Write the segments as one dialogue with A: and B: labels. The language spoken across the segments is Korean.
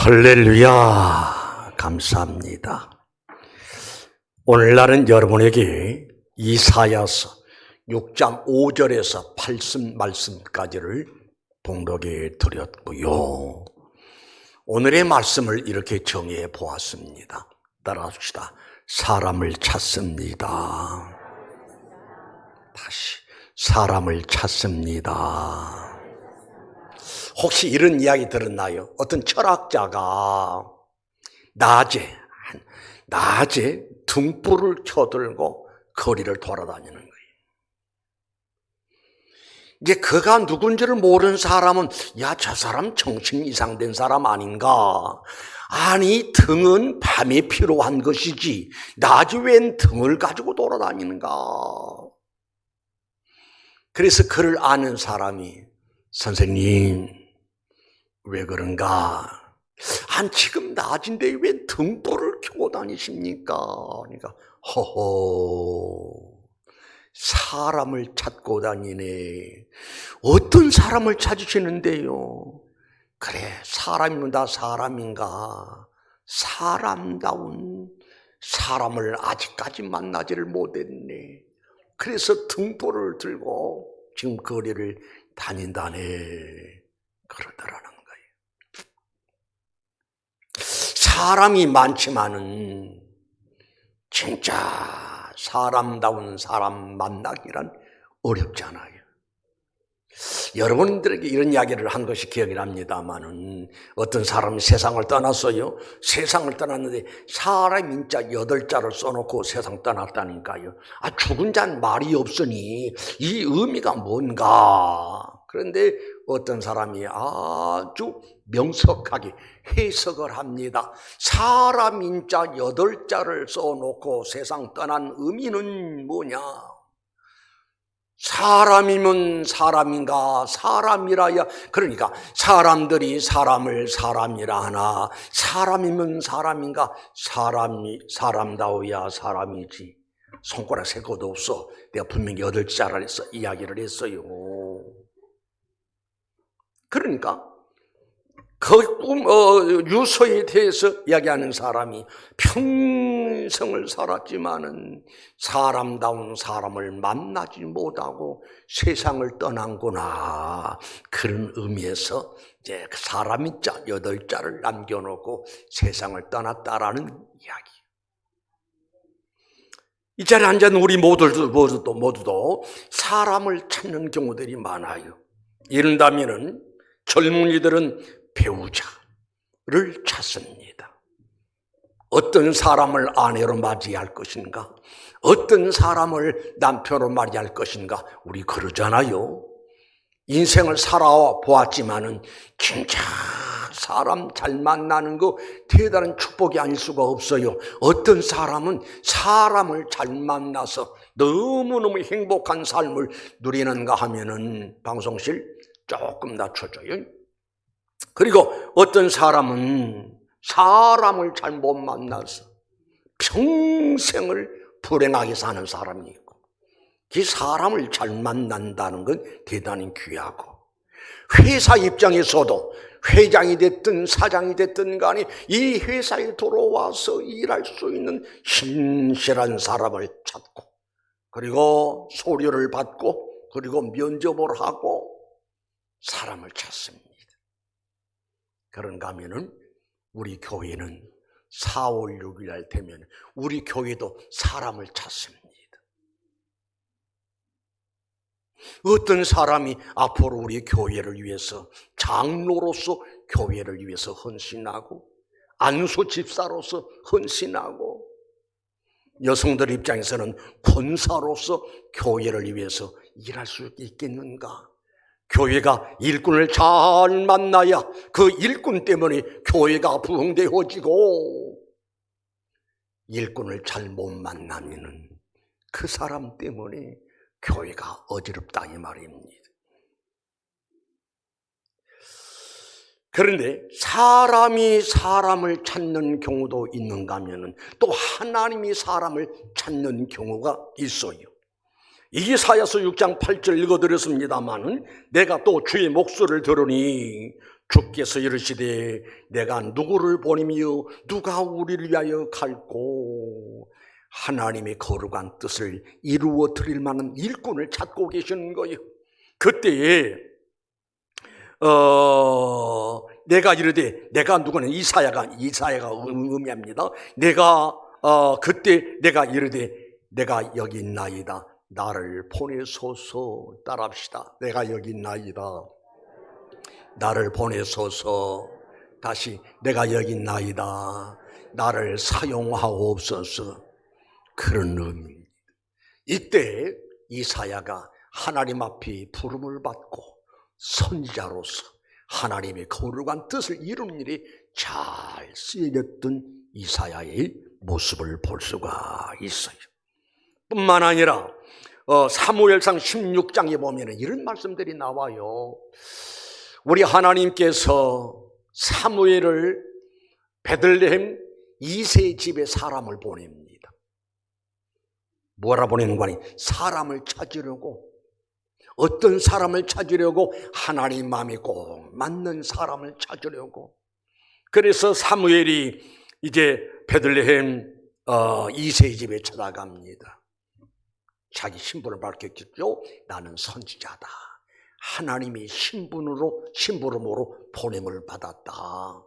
A: 할렐루야, 감사합니다. 오늘날은 여러분에게 이사야서 6장 5절에서 8절 말씀까지를 봉독해 드렸고요. 오늘의 말씀을 이렇게 정해 보았습니다. 따라합시다. 사람을 찾습니다. 다시 사람을 찾습니다. 혹시 이런 이야기 들었나요? 어떤 철학자가 낮에 등불을 켜들고 거리를 돌아다니는 거예요. 이제 그가 누군지를 모르는 사람은 저 사람 정신 이상된 사람 아닌가? 아니, 등은 밤에 필요한 것이지 낮에 웬 등을 가지고 돌아다니는가? 그래서 그를 아는 사람이 선생님 왜 그런가? 지금 낮인데 왜 등불을 켜고 다니십니까? 그러니까 허허, 사람을 찾고 다니네. 어떤 사람을 찾으시는데요? 그래, 사람이면 다 사람인가? 사람다운 사람을 아직까지 만나지를 못했네. 그래서 등불을 들고 지금 거리를 다닌다네. 그러더라는 거예요. 사람이 많지만은 진짜 사람다운 사람 만나기란 어렵잖아요. 여러분들에게 이런 이야기를 한 것이 기억이 납니다만은 어떤 사람이 세상을 떠났어요. 세상을 떠났는데 사람 인자 8자를 써놓고 세상 떠났다니까요. 죽은 자는 말이 없으니 이 의미가 뭔가. 그런데 어떤 사람이 아주 명석하게 해석을 합니다. 사람 인자 8자를 써놓고 세상 떠난 의미는 뭐냐? 사람이면 사람인가? 사람이라야. 그러니까 사람들이 사람을 사람이라 하나 사람이면 사람인가? 사람다워야 사람이지. 손가락 셀 것도 없어. 내가 분명히 8자를 해서 이야기를 했어요. 그러니까 유서에 대해서 이야기하는 사람이 평생을 살았지만은 사람다운 사람을 만나지 못하고 세상을 떠난구나. 그런 의미에서 이제 사람인자 8자를 남겨놓고 세상을 떠났다라는 이야기. 이 자리에 앉은 우리 모두도 사람을 찾는 경우들이 많아요. 이른다면은 젊은이들은 배우자를 찾습니다. 어떤 사람을 아내로 맞이할 것인가? 어떤 사람을 남편으로 맞이할 것인가? 우리 그러잖아요. 인생을 살아보았지만은 진짜 사람 잘 만나는 거 대단한 축복이 아닐 수가 없어요. 어떤 사람은 사람을 잘 만나서 너무너무 행복한 삶을 누리는가 하면은 방송실 조금 낮춰줘요. 그리고 어떤 사람은 사람을 잘 못 만나서 평생을 불행하게 사는 사람이 있고, 그 사람을 잘 만난다는 건 대단히 귀하고, 회사 입장에서도 회장이 됐든 사장이 됐든 간에 이 회사에 들어와서 일할 수 있는 신실한 사람을 찾고, 그리고 소료를 받고, 그리고 면접을 하고 사람을 찾습니다. 그런가 하면은 우리 교회는 4월 6일 날 되면 우리 교회도 사람을 찾습니다. 어떤 사람이 앞으로 우리 교회를 위해서 장로로서 교회를 위해서 헌신하고, 안수 집사로서 헌신하고, 여성들 입장에서는 권사로서 교회를 위해서 일할 수 있겠는가? 교회가 일꾼을 잘 만나야 그 일꾼 때문에 교회가 부흥되어지고, 일꾼을 잘 못 만나면은 그 사람 때문에 교회가 어지럽다 이 말입니다. 그런데 사람이 사람을 찾는 경우도 있는가 하면은 또 하나님이 사람을 찾는 경우가 있어요. 이사야서 6장 8절 읽어드렸습니다마는 내가 또 주의 목소리를 들으니 주께서 이르시되 내가 누구를 보내며 누가 우리를 위하여 갈고, 하나님의 거룩한 뜻을 이루어 드릴 만한 일꾼을 찾고 계시는 거예요. 그때에 내가 이르되, 내가 누구는 이사야가 의미합니다. 그때 내가 이르되 내가 여기 있나이다, 나를 보내소서. 따라합시다. 내가 여기 있나이다, 나를 보내소서. 다시, 내가 여기 있나이다, 나를 사용하옵소서. 그런 의미입니다. 이때 이사야가 하나님 앞에 부름을 받고 선지자로서 하나님의 거룩한 뜻을 이루는 일이 잘 쓰여졌던 이사야의 모습을 볼 수가 있어요. 뿐만 아니라 사무엘상 16장에 보면 이런 말씀들이 나와요. 우리 하나님께서 사무엘을 베들레헴 이세 집에 사람을 보냅니다. 뭐라 보내는 거 아니? 사람을 찾으려고, 어떤 사람을 찾으려고, 하나님 마음이 꼭 맞는 사람을 찾으려고. 그래서 사무엘이 이제 베들레헴 이세의 집에 찾아갑니다. 자기 신분을 밝혔겠죠. 나는 선지자다, 하나님이 심부름으로 보냄을 받았다.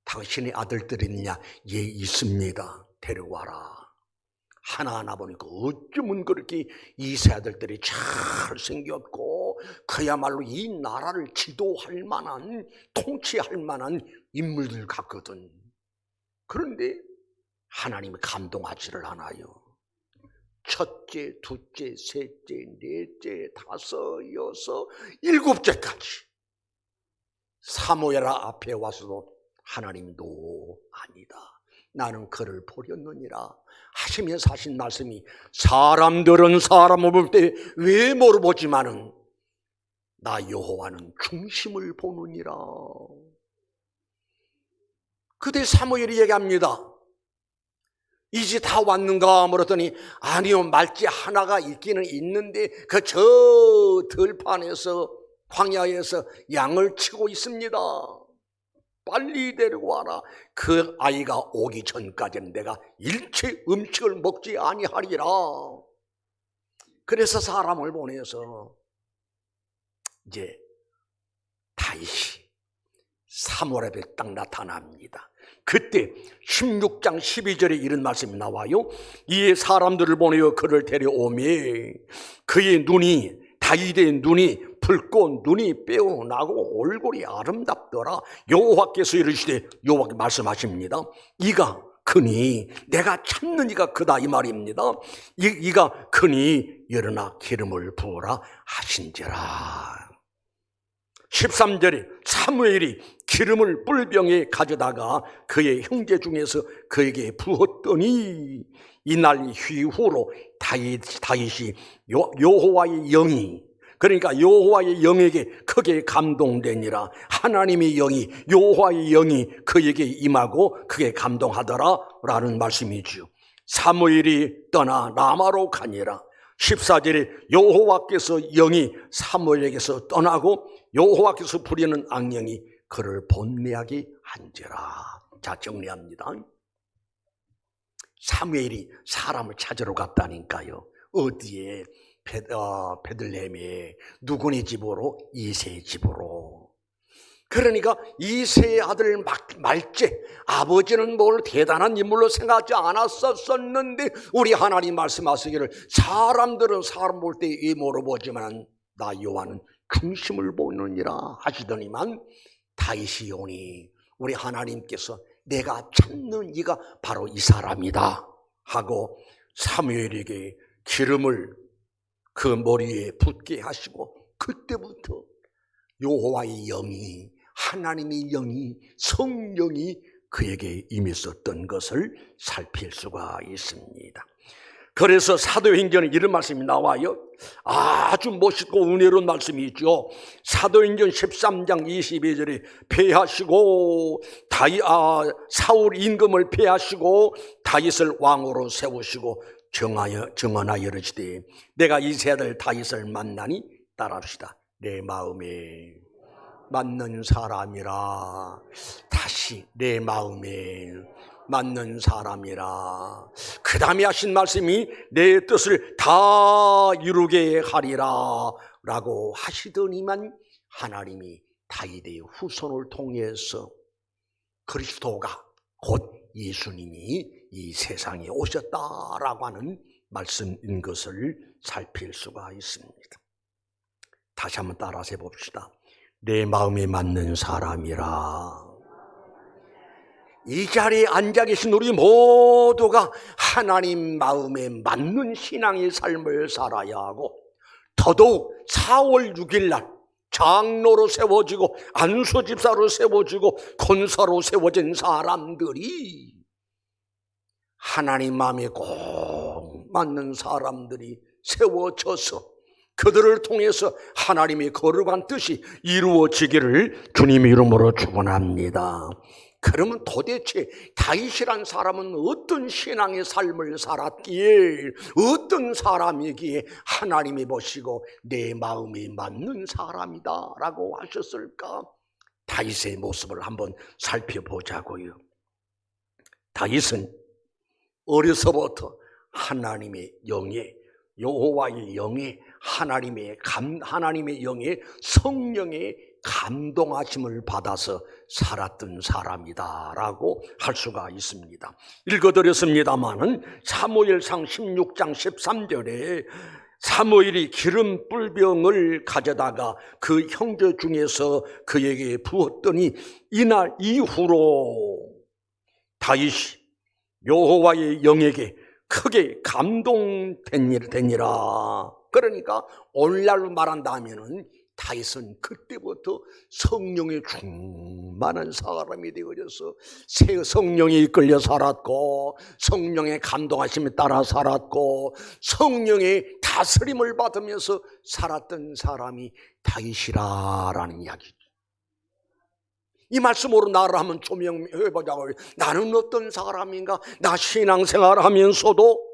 A: 당신의 아들들이 있느냐? 예, 있습니다. 데려와라. 하나하나 보니까 어쩌면 그렇게 이세 아들들이 잘 생겼고 그야말로 이 나라를 지도할 만한, 통치할 만한 인물들 같거든. 그런데 하나님이 감동하지를 않아요. 첫째, 둘째, 셋째, 넷째, 다섯, 여섯, 일곱째까지 사무엘아 앞에 와서도 하나님도 아니다, 나는 그를 보렸느니라 하시면서 하신 말씀이, 사람들은 사람을 볼 때 외모를 보지만은 나 여호와는 중심을 보느니라. 그때 사무엘이 얘기합니다. 이제 다 왔는가 물었더니, 아니요, 말지 하나가 있기는 있는데 그 저 들판에서, 광야에서 양을 치고 있습니다. 빨리 데려와라. 그 아이가 오기 전까지는 내가 일체 음식을 먹지 아니하리라. 그래서 사람을 보내서 이제 다윗이 사무엘 앞에 딱 나타납니다. 그때 16장 12절에 이런 말씀이 나와요. 이에 사람들을 보내어 그를 데려오매 그의 눈이, 다윗의 눈이 붉고 눈이 빼어나고 얼굴이 아름답더라. 여호와께서 이르시되, 여호와께서 말씀하십니다. 이가 크니, 내가 찾는 이가 크다, 이 말입니다. 이가 크니 일어나 기름을 부으라 하신지라. 13절에 사무엘이 기름을 뿔병에 가져다가 그의 형제 중에서 그에게 부었더니, 이날 이후로 다윗이 여호와의 영이, 그러니까 여호와의 영에게 크게 감동되니라. 하나님의 영이, 여호와의 영이 그에게 임하고 크게 감동하더라 라는 말씀이지요. 사무엘이 떠나 라마로 가니라. 14절에 여호와께서 영이 사무엘에게서 떠나고 여호와께서 부리는 악령이 그를 본매하게 한지라. 자, 정리합니다. 사무엘이 사람을 찾으러 갔다니까요. 어디에? 베들레헴에. 누구네 집으로? 이세의 집으로. 그러니까 이세의 아들 말제, 아버지는 뭘 대단한 인물로 생각하지 않았었는데 우리 하나님 말씀하시기를, 사람들은 사람 볼 때 외모로 보지만 나 여호와는 중심을 보느니라 하시더니만, 다윗이 오니 우리 하나님께서 내가 찾는 이가 바로 이 사람이다 하고 사무엘에게 기름을 그 머리에 붓게 하시고, 그때부터 여호와의 영이, 하나님의 영이, 성령이 그에게 임했었던 것을 살필 수가 있습니다. 그래서 사도행전에 이런 말씀이 나와요. 아주 멋있고 은혜로운 말씀이 있죠. 사도행전 13장 22절에 패하시고 사울 임금을 패하시고 다윗을 왕으로 세우시고 정하여 이르시되, 내가 이 세 아들 다윗을 만나니, 따라합시다, 내 마음에 맞는 사람이라. 다시 내 마음에 맞는 사람이라. 그 다음에 하신 말씀이 내 뜻을 다 이루게 하리라 라고 하시더니만 하나님이 다윗의 후손을 통해서 그리스도가 곧 예수님이 이 세상에 오셨다라고 하는 말씀인 것을 살필 수가 있습니다. 다시 한번 따라서 해봅시다. 내 마음에 맞는 사람이라. 이 자리에 앉아 계신 우리 모두가 하나님 마음에 맞는 신앙의 삶을 살아야 하고, 더더욱 4월 6일 날 장로로 세워지고 안수집사로 세워지고 권사로 세워진 사람들이 하나님 마음에 꼭 맞는 사람들이 세워져서 그들을 통해서 하나님의 거룩한 뜻이 이루어지기를 주님의 이름으로 축원합니다. 그러면 도대체 다윗이란 사람은 어떤 신앙의 삶을 살았기에, 어떤 사람이기에 하나님이 보시고 내 마음에 맞는 사람이다 라고 하셨을까? 다윗의 모습을 한번 살펴보자고요. 다윗은 어려서부터 하나님의 영에, 여호와의 영에, 하나님의 영에, 성령의 감동하심을 받아서 살았던 사람이다라고 할 수가 있습니다. 읽어드렸습니다마는 사무엘상 16장 13절에 사무엘이 기름 뿔병을 가져다가 그 형제 중에서 그에게 부었더니 이날 이후로 다윗이 여호와의 영에게 크게 감동되니라. 그러니까 오늘날로 말한다면은 다윗은 그때부터 성령의 충만한 사람이 되어져서 성령에 이끌려 살았고, 성령의 감동하심에 따라 살았고, 성령의 다스림을 받으면서 살았던 사람이 다윗이라는 이야기죠. 이 말씀으로 나를 한번 조명해보자고요. 나는 어떤 사람인가? 나 신앙생활하면서도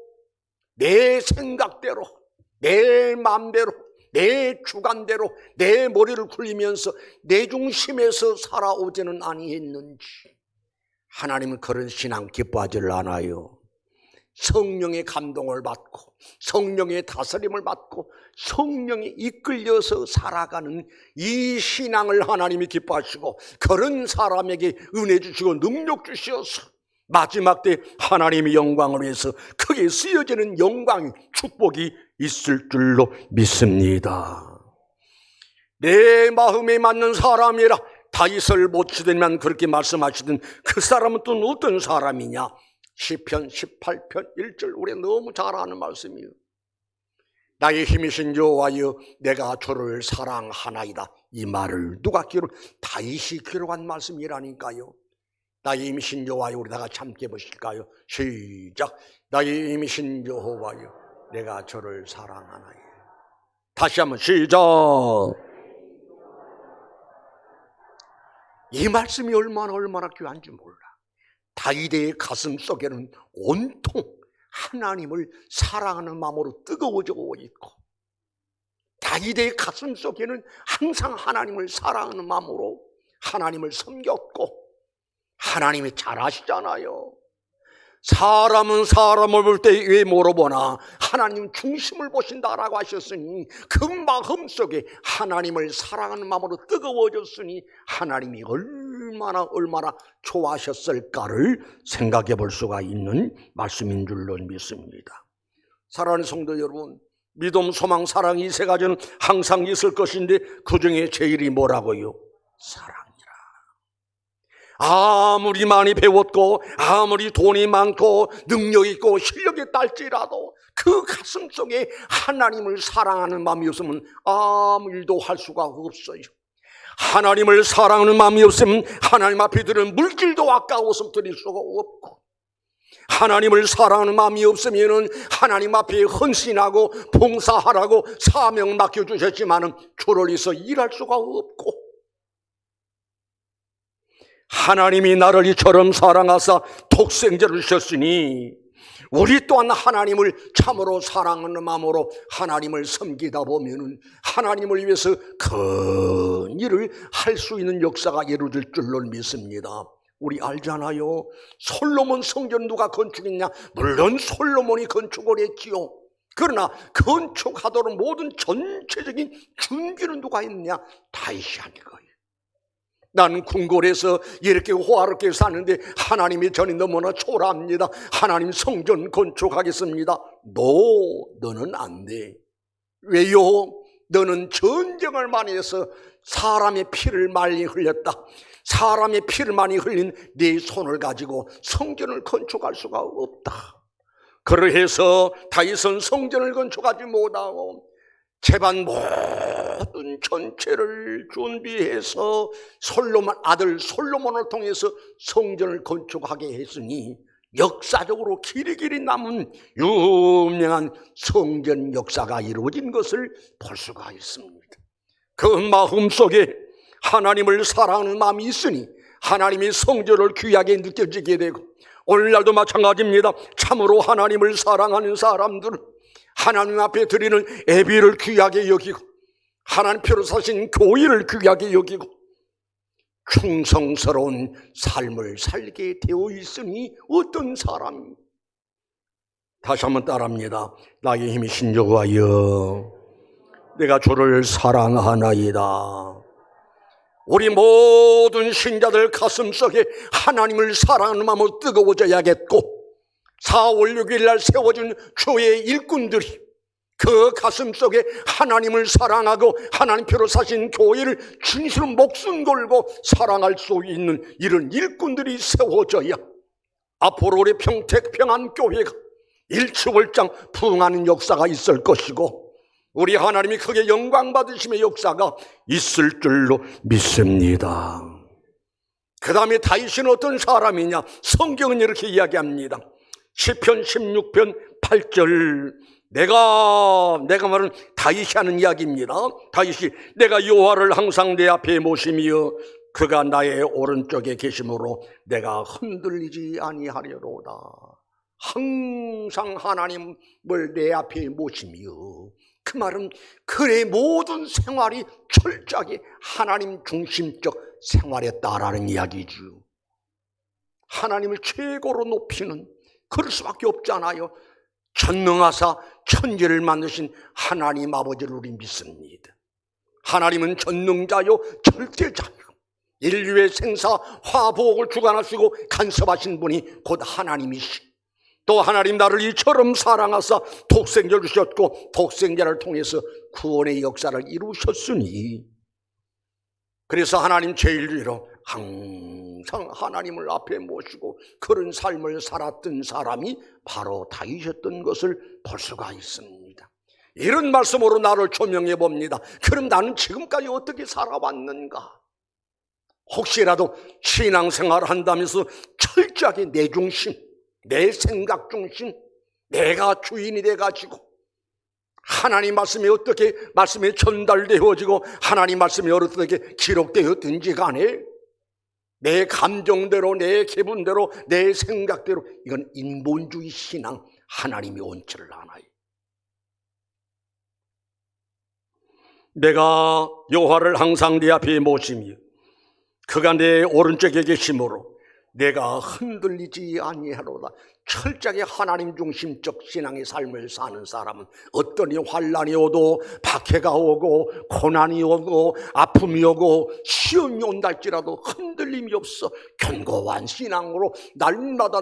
A: 내 생각대로, 내 마음대로, 내 주관대로 내 머리를 굴리면서 내 중심에서 살아오지는 아니했는지, 하나님은 그런 신앙 기뻐하지를 않아요. 성령의 감동을 받고 성령의 다스림을 받고 성령에 이끌려서 살아가는 이 신앙을 하나님이 기뻐하시고, 그런 사람에게 은혜 주시고 능력 주셔서 마지막 때 하나님의 영광을 위해서 크게 쓰여지는 영광, 축복이 있을 줄로 믿습니다. 내 마음에 맞는 사람이라 다윗을 모치더니만 그렇게 말씀하시던 그 사람은 또 어떤 사람이냐? 시편 18편 1절, 우리 너무 잘 아는 말씀이에요. 나의 힘이신 여호와여 내가 주를 사랑하나이다. 이 말을 누가 다윗이 기록한 말씀이라니까요. 나의 힘이신 여호와여, 우리 다 같이 함께 보실까요? 시작. 나의 힘이신 여호와여 내가 저를 사랑하나이다. 다시 한번 시작. 이 말씀이 얼마나 귀한지 몰라. 다윗의 가슴 속에는 온통 하나님을 사랑하는 마음으로 뜨거워져 있고, 다윗의 가슴 속에는 항상 하나님을 사랑하는 마음으로 하나님을 섬겼고, 하나님이 잘 아시잖아요. 사람은 사람을 볼 때 왜 물어보나? 하나님 중심을 보신다라고 하셨으니 그 마음 속에 하나님을 사랑하는 마음으로 뜨거워졌으니 하나님이 얼마나 좋아하셨을까를 생각해 볼 수가 있는 말씀인 줄로 믿습니다. 사랑하는 성도 여러분, 믿음, 소망, 사랑 이 세 가지는 항상 있을 것인데 그 중에 제일이 뭐라고요? 사랑. 아무리 많이 배웠고 아무리 돈이 많고 능력 있고 실력이 딸지라도 그 가슴 속에 하나님을 사랑하는 마음이 없으면 아무 일도 할 수가 없어요. 하나님을 사랑하는 마음이 없으면 하나님 앞에 드리는 물질도 아까워서 드릴 수가 없고, 하나님을 사랑하는 마음이 없으면 하나님 앞에 헌신하고 봉사하라고 사명 맡겨주셨지만 주를 위해서 일할 수가 없고, 하나님이 나를 이처럼 사랑하사 독생자를 주셨으니 우리 또한 하나님을 참으로 사랑하는 마음으로 하나님을 섬기다 보면은 하나님을 위해서 큰 일을 할 수 있는 역사가 이루어질 줄로 믿습니다. 우리 알잖아요. 솔로몬 성전 누가 건축했냐? 물론 솔로몬이 건축을 했지요. 그러나 건축하도록 모든 전체적인 준비는 누가 했냐? 다윗이 한 거예요. 나는 궁궐에서 이렇게 호화롭게 사는데 하나님의 전이 너무나 초라합니다. 하나님 성전 건축하겠습니다. 너는 안 돼. 왜요? 너는 전쟁을 많이 해서 사람의 피를 많이 흘렸다. 사람의 피를 많이 흘린 네 손을 가지고 성전을 건축할 수가 없다. 그러해서 다윗은 성전을 건축하지 못하고 제반 모든 전체를 준비해서 아들 솔로몬을 통해서 성전을 건축하게 했으니 역사적으로 길이 남은 유명한 성전 역사가 이루어진 것을 볼 수가 있습니다. 그 마음속에 하나님을 사랑하는 마음이 있으니 하나님이 성전을 귀하게 느껴지게 되고, 오늘날도 마찬가지입니다. 참으로 하나님을 사랑하는 사람들은 하나님 앞에 드리는 예배를 귀하게 여기고 하나님 표로 사신 교회를 귀하게 여기고 충성스러운 삶을 살게 되어 있으니 어떤 사람이, 다시 한번 따라합니다. 나의 힘이 신여호와여 내가 주를 사랑하나이다. 우리 모든 신자들 가슴속에 하나님을 사랑하는 마음으로 뜨거워져야겠고, 4월 6일 날 세워진 주의 일꾼들이 그 가슴속에 하나님을 사랑하고 하나님 표로 사신 교회를 진실로 목숨 걸고 사랑할 수 있는 이런 일꾼들이 세워져야 앞으로 우리 평택 평안교회가 일취월장 부흥하는 역사가 있을 것이고, 우리 하나님이 크게 영광 받으심의 역사가 있을 줄로 믿습니다. 그 다음에 다윗은 어떤 사람이냐? 성경은 이렇게 이야기합니다. 시편 16편 8절, 내가 말은 다윗이 하는 이야기입니다. 다윗이 내가 여호와를 항상 내 앞에 모시며 그가 나의 오른쪽에 계심으로 내가 흔들리지 아니하려로다. 항상 하나님을 내 앞에 모시며, 그 말은 그의 모든 생활이 철저하게 하나님 중심적 생활했다라는 이야기죠. 하나님을 최고로 높이는, 그럴 수밖에 없잖아요. 전능하사 천지를 만드신 하나님 아버지를 우리 믿습니다. 하나님은 전능자요 절대자요, 인류의 생사 화복을 주관하시고 간섭하신 분이 곧 하나님이시, 또 하나님 나를 이처럼 사랑하사 독생자를 주셨고 독생자를 통해서 구원의 역사를 이루셨으니, 그래서 하나님 제일위로 항상 하나님을 앞에 모시고 그런 삶을 살았던 사람이 바로 다윗이었던 것을 볼 수가 있습니다. 이런 말씀으로 나를 조명해 봅니다. 그럼 나는 지금까지 어떻게 살아왔는가? 혹시라도 신앙생활을 한다면서 철저하게 내 중심, 내 생각 중심, 내가 주인이 돼가지고 하나님 말씀이 어떻게 말씀이 전달되어지고 하나님 말씀이 어떻게 기록되었든지 간에 내 감정대로, 내 기분대로, 내 생각대로, 이건 인본주의 신앙, 하나님이 원치를 않아요. 내가 여호와를 항상 내 앞에 모시며 그가 내 오른쪽에 계심으로 내가 흔들리지 아니하로다. 철저하게 하나님 중심적 신앙의 삶을 사는 사람은 어떤 환난이 오도, 박해가 오고, 고난이 오고, 아픔이 오고, 시험이 온다 할지라도 흔들림이 없어 견고한 신앙으로 날마다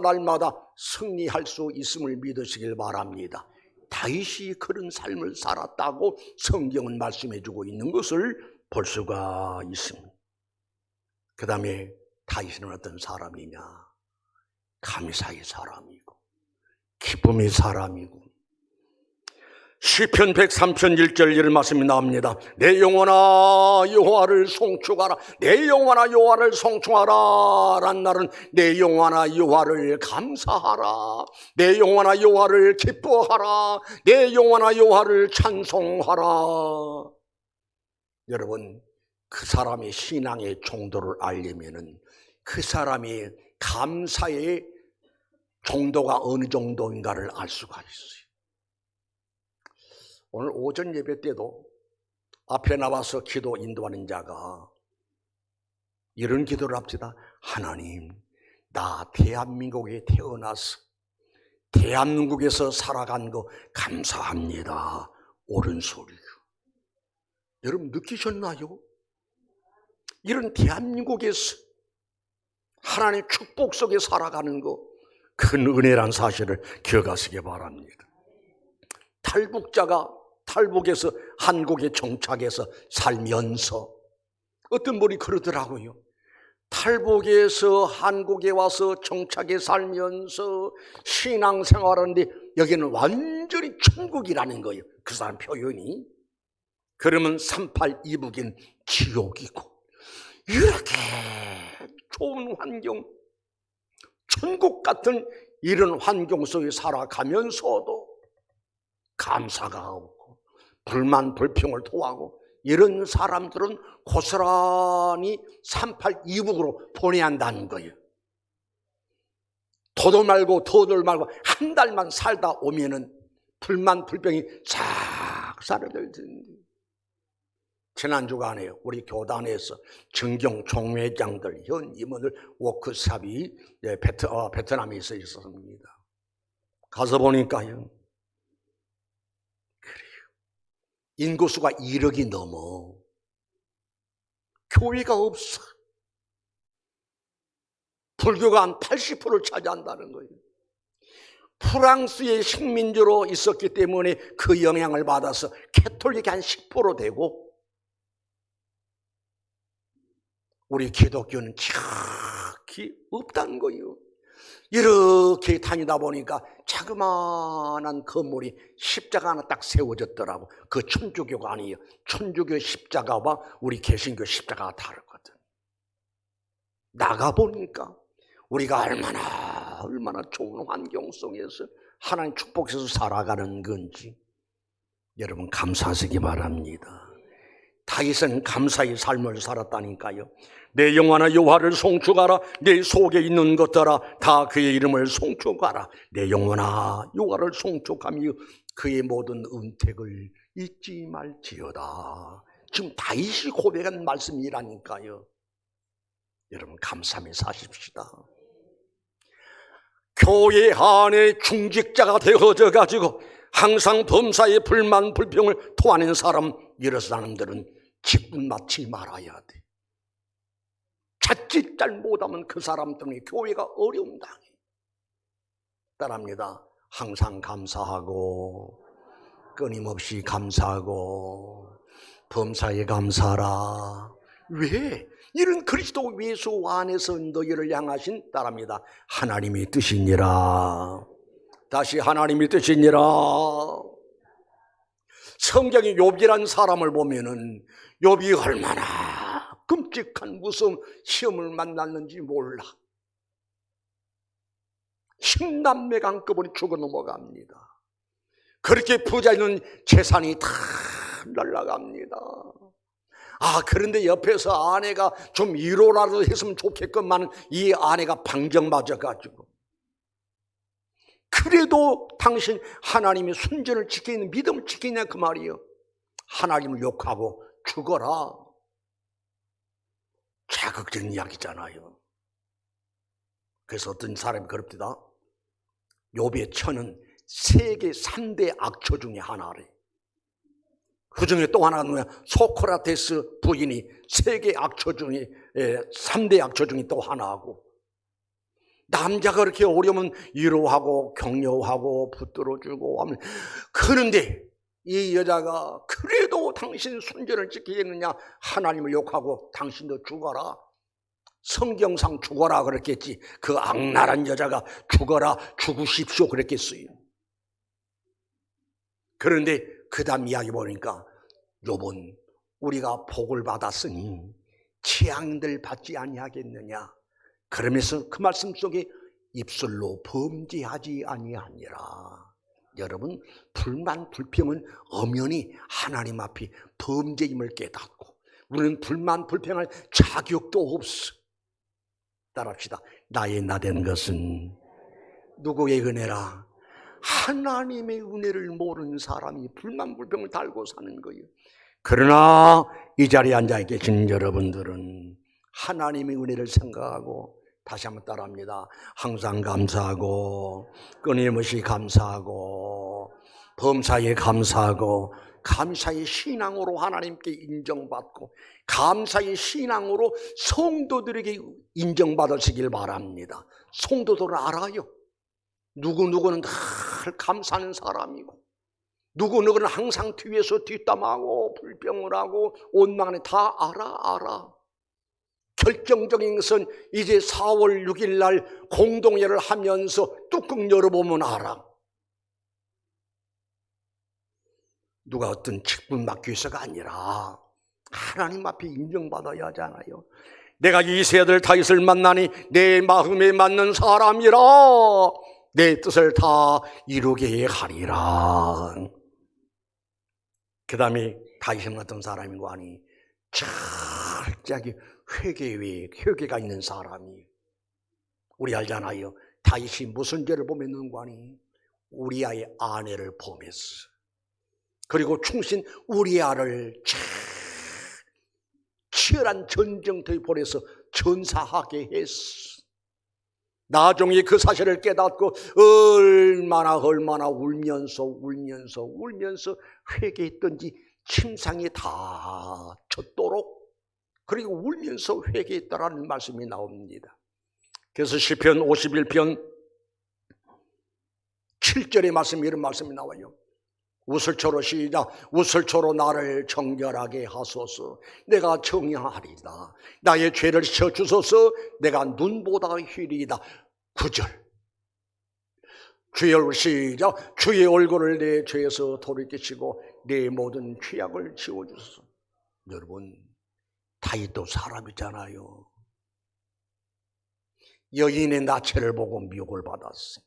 A: 승리할 수 있음을 믿으시길 바랍니다. 다윗이 그런 삶을 살았다고 성경은 말씀해주고 있는 것을 볼 수가 있습니다. 그 다음에 다윗은 어떤 사람이냐? 감사의 사람이고 기쁨의 사람이고, 시편 103편 1절 이런 말씀이 나옵니다. 내 영혼아 여호와를 송축하라. 내 영혼아 여호와를 송축하라. 란 날은 내 영혼아 여호와를 감사하라. 내 영혼아 여호와를 기뻐하라. 내 영혼아 여호와를 찬송하라. 여러분, 그 사람의 신앙의 정도를 알려면은 그 사람이 감사의 정도가 어느 정도인가를 알 수가 있어요. 오늘 오전 예배 때도 앞에 나와서 기도 인도하는 자가 이런 기도를 합시다. 하나님, 나 대한민국에 태어나서 대한민국에서 살아간 거 감사합니다. 옳은 소리요. 여러분 느끼셨나요? 이런 대한민국에서 하나님의 축복 속에 살아가는 거 큰 은혜란 사실을 기억하시기 바랍니다. 탈북자가 탈북에서 한국에 정착해서 살면서 어떤 분이 그러더라고요. 탈북에서 한국에 와서 정착해 살면서 신앙생활하는데 여기는 완전히 천국이라는 거예요. 그 사람 표현이. 그러면 38 이북인 지옥이고, 이렇게 좋은 환경, 천국 같은 이런 환경 속에 살아가면서도 감사가 없고 불만 불평을 토하고, 이런 사람들은 고스란히 38 이북으로 보내야 한다는 거예요. 도도 말고 도들 말고 한 달만 살다 오면은 불만 불평이 싹 사라질 텐데. 지난 주간에 우리 교단에서 정경 총회장들, 현 임원들 워크숍이 베트남에 있었습니다. 가서 보니까요, 인구수가 1억이 넘어. 교회가 없어. 불교가 한 80%를 차지한다는 거예요. 프랑스의 식민지로 있었기 때문에 그 영향을 받아서 캐톨릭이 한 10% 되고, 우리 기독교는 지극히 없다는 거예요. 이렇게 다니다 보니까 자그마한 건물이 십자가 하나 딱 세워졌더라고. 그 천주교가 아니에요. 천주교 십자가와 우리 개신교 십자가가 다르거든. 나가보니까 우리가 얼마나 좋은 환경 속에서 하나님 축복해서 살아가는 건지 여러분 감사하시기 바랍니다. 다윗은 감사의 삶을 살았다니까요. 내 영혼아 여호와를 송축하라. 내 속에 있는 것들아 다 그의 이름을 송축하라. 내 영혼아 여호와를 송축하며 그의 모든 은택을 잊지 말지어다. 지금 다윗이 고백한 말씀이라니까요. 여러분 감사하며 사십시다. 교회 안에 중직자가 되어져 가지고 항상 범사의 불만 불평을 토하는 사람, 이런 사람들은 직분 맞지 말아야 돼. 자칫 잘못하면 그 사람 때문에 교회가 어려움 당해. 따라합니다. 항상 감사하고 끊임없이 감사하고 범사에 감사하라. 왜? 이런 그리스도 예수 안에서 너희를 향하신 따라합니다. 하나님의 뜻이니라. 다시 하나님의 뜻이니라. 성경의 욥이라는 사람을 보면은 욥이 얼마나 끔찍한 무서운 시험을 만났는지 몰라. 10남매가 한꺼번에 죽어 넘어갑니다. 그렇게 부자는 재산이 다 날아갑니다. 그런데 옆에서 아내가 좀 위로라도 했으면 좋겠건만 이 아내가 방정 맞아가지고, 그래도 당신 하나님의 순전을 지키는 믿음을 지키냐 그 말이에요. 하나님을 욕하고 죽어라. 자극적인 이야기잖아요. 그래서 어떤 사람이 그럽니다. 욥의 처는 세계 3대 악처 중에 하나래. 그 중에 또 하나가 누구냐? 소크라테스 부인이 세계 악처 중에 3대 악처 중에 또 하나하고, 남자가 그렇게 어려우면 위로하고 격려하고 붙들어주고 하면, 그런데 이 여자가 그래도 당신 순전을 지키겠느냐, 하나님을 욕하고 당신도 죽어라. 성경상 죽어라 그랬겠지. 그 악랄한 여자가 죽어라, 죽으십시오 그랬겠어요. 그런데 그 다음 이야기 보니까 욥은 우리가 복을 받았으니 재앙들 받지 아니하겠느냐, 그러면서 그 말씀 속에 입술로 범죄하지 아니하니라. 여러분, 불만 불평은 엄연히 하나님 앞에 범죄임을 깨닫고, 우리는 불만 불평할 자격도 없어. 따라합시다. 나의 나된 것은 누구의 은혜라? 하나님의 은혜를 모르는 사람이 불만불평을 달고 사는 거예요. 그러나 이 자리에 앉아 계신 여러분들은 하나님의 은혜를 생각하고, 다시 한번 따라합니다. 항상 감사하고, 끊임없이 감사하고, 범사에 감사하고, 감사의 신앙으로 하나님께 인정받고, 감사의 신앙으로 성도들에게 인정받으시길 바랍니다. 성도들은 알아요. 누구누구는 늘 감사하는 사람이고, 누구누구는 항상 뒤에서 뒷담하고 불평을 하고 원망하는, 다 알아. 결정적인 것은 이제 4월 6일 날 공동회를 하면서 뚜껑 열어보면 알아. 누가 어떤 직분 맡기 위해서가 아니라 하나님 앞에 인정받아야 하잖아요. 내가 이 세아들 다윗을 만나니 내 마음에 맞는 사람이라 내 뜻을 다 이루게 하리라. 그 다음에 다윗은 어떤 사람인고 하니 철저하게 회개가 있는 사람이. 우리 알잖아요. 다윗이 무슨 죄를 범했는고 하니 우리아의 아내를 범했어. 그리고 충신 우리아를 치열한 전쟁터에 보내서 전사하게 했어. 나중에 그 사실을 깨닫고 얼마나 울면서 회개했던지 침상에 다 젖도록, 그리고 울면서 회개했다라는 말씀이 나옵니다. 그래서 시편 51편 7절의 말씀, 이런 말씀이 나와요. 우슬초로 시작. 우슬초로 나를 정결하게 하소서. 내가 정의하리다. 나의 죄를 씻어주소서. 내가 눈보다 희리이다. 9절. 주여 시작. 주의 얼굴을 내 죄에서 돌이키시고 내 모든 죄악을 지워주소서. 여러분, 다윗도 사람이잖아요. 여인의 나체를 보고 미혹을 받았어.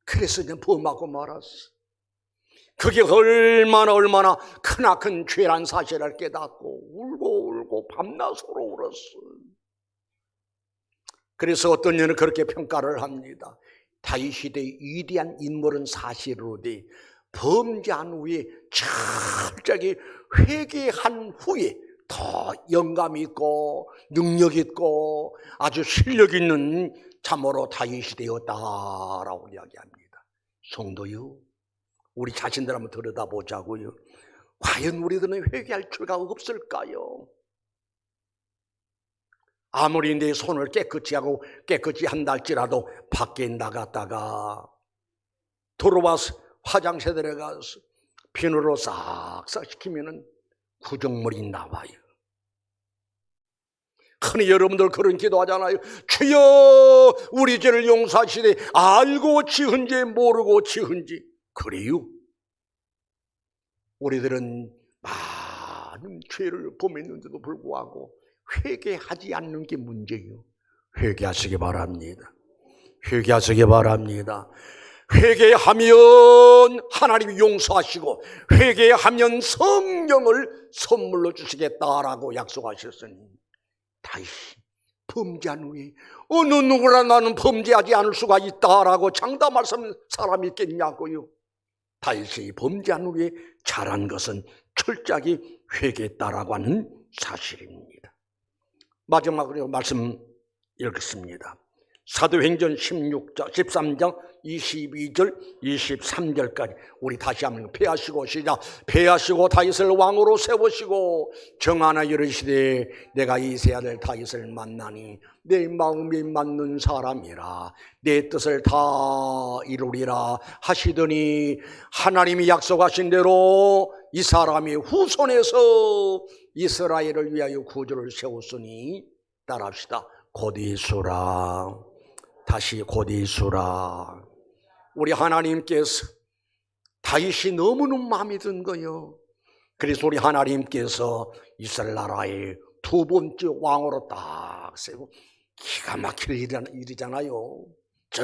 A: 그래서 그냥 범하고 말았어. 그게 얼마나 크나큰 죄란 사실을 깨닫고 울고 밤낮으로 울었어. 그래서 어떤 이는 그렇게 평가를 합니다. 다윗 시대의 위대한 인물은 사실로되 범죄한 후에 철저하게 회개한 후에 더 영감 있고 능력 있고 아주 실력 있는 참으로 다윗이 되었다라고 이야기합니다. 성도요, 우리 자신들 한번 들여다보자고요. 과연 우리들은 회개할 줄가 없을까요? 아무리 내 손을 깨끗이 하고 깨끗이 한달지라도 밖에 나갔다가 들어와서 화장실에 들어가서 비누로 싹싹 시키면은 구정물이 나와요. 흔히 여러분들 그런 기도하잖아요. 주여 우리 죄를 용서하시되 알고 지은지 모르고 지은지. 그래요? 우리들은 많은 죄를 범했는데도 불구하고 회개하지 않는 게 문제예요. 회개하시기 바랍니다. 회개하시기 바랍니다. 회개하면 하나님이 용서하시고 회개하면 성령을 선물로 주시겠다라고 약속하셨으니, 다시 범죄한 후에 어느 누구나 나는 범죄하지 않을 수가 있다라고 장담할 사람이 있겠냐고요. 다시 범죄한 후에 잘한 것은 철저하게 회개했다라고 하는 사실입니다. 마지막으로 말씀 읽겠습니다. 사도행전 13장 22절 23절까지 우리 다시 한번 패하시고 시작. 패하시고 다윗을 왕으로 세우시고 정하나 이르시되 내가 이 세 아들 다윗을 만나니 내 마음에 맞는 사람이라 내 뜻을 다 이루리라 하시더니 하나님이 약속하신 대로 이 사람이 후손에서 이스라엘을 위하여 구주를 세웠으니, 따라합시다. 곧 예수라. 다시 곧 예수라. 우리 하나님께서 다윗이 너무너무 마음에 든 거예요. 그래서 우리 하나님께서 이스라엘 나라의 두 번째 왕으로 딱 세고, 기가 막힐 일이잖아요. 저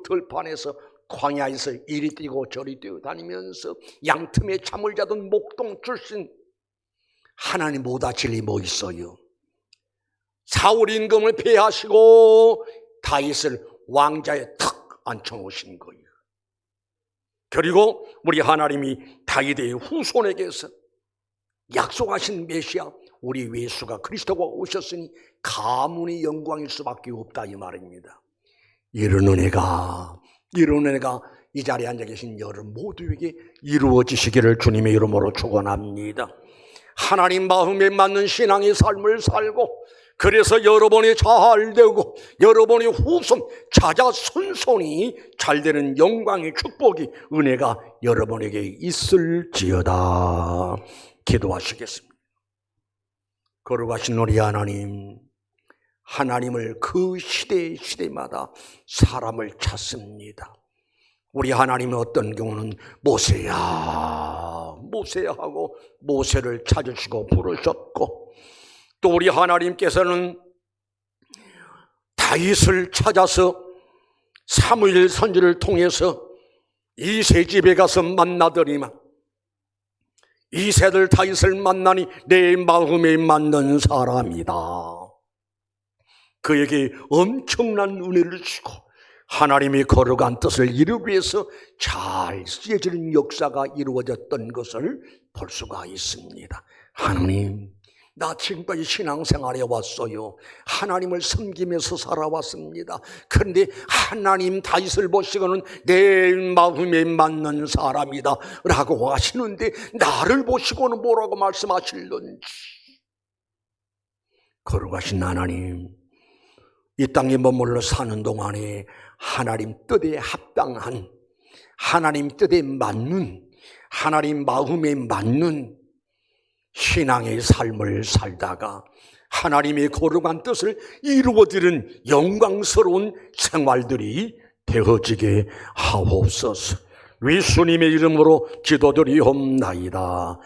A: 들판에서 광야에서 이리 뛰고 저리 뛰고 다니면서 양틈에 잠을 자던 목동 출신, 하나님 못하실 일이 뭐 있어요? 사울 임금을 폐하시고 다윗을 왕자에 탁 앉혀놓으신 거예요. 그리고 우리 하나님이 다윗의 후손에게서 약속하신 메시아 우리 예수가 그리스도가 오셨으니 가문의 영광일 수밖에 없다 이 말입니다. 이런 은혜가 이 자리에 앉아 계신 여러분 모두에게 이루어지시기를 주님의 이름으로 축원합니다. 하나님 마음에 맞는 신앙의 삶을 살고 그래서 여러분이 잘 되고 여러분의 후손 자자손손이 잘 되는 영광의 축복이 은혜가 여러분에게 있을지어다. 기도하시겠습니다. 거룩하신 우리 하나님, 하나님을 그 시대마다 사람을 찾습니다. 우리 하나님은 어떤 경우는 모세야 하고 모세를 찾으시고 부르셨고, 또 우리 하나님께서는 다윗을 찾아서 사무엘 선지를 통해서 이세 집에 가서 만나더니만 이세들 다윗을 만나니 내 마음에 맞는 사람이다. 그에게 엄청난 은혜를 주고 하나님이 거룩한 뜻을 이루기 위해서 잘 쓰여지는 역사가 이루어졌던 것을 볼 수가 있습니다. 하나님, 나 지금까지 신앙생활에 왔어요. 하나님을 섬기면서 살아왔습니다. 그런데 하나님 다윗을 보시고는 내 마음에 맞는 사람이다 라고 하시는데 나를 보시고는 뭐라고 말씀하실런지. 거룩하신 하나님, 이 땅에 머물러 사는 동안에 하나님 뜻에 합당한, 하나님 뜻에 맞는, 하나님 마음에 맞는 신앙의 삶을 살다가 하나님의 거룩한 뜻을 이루어드리는 영광스러운 생활들이 되어지게 하옵소서. 예수님의 이름으로 기도드리옵나이다.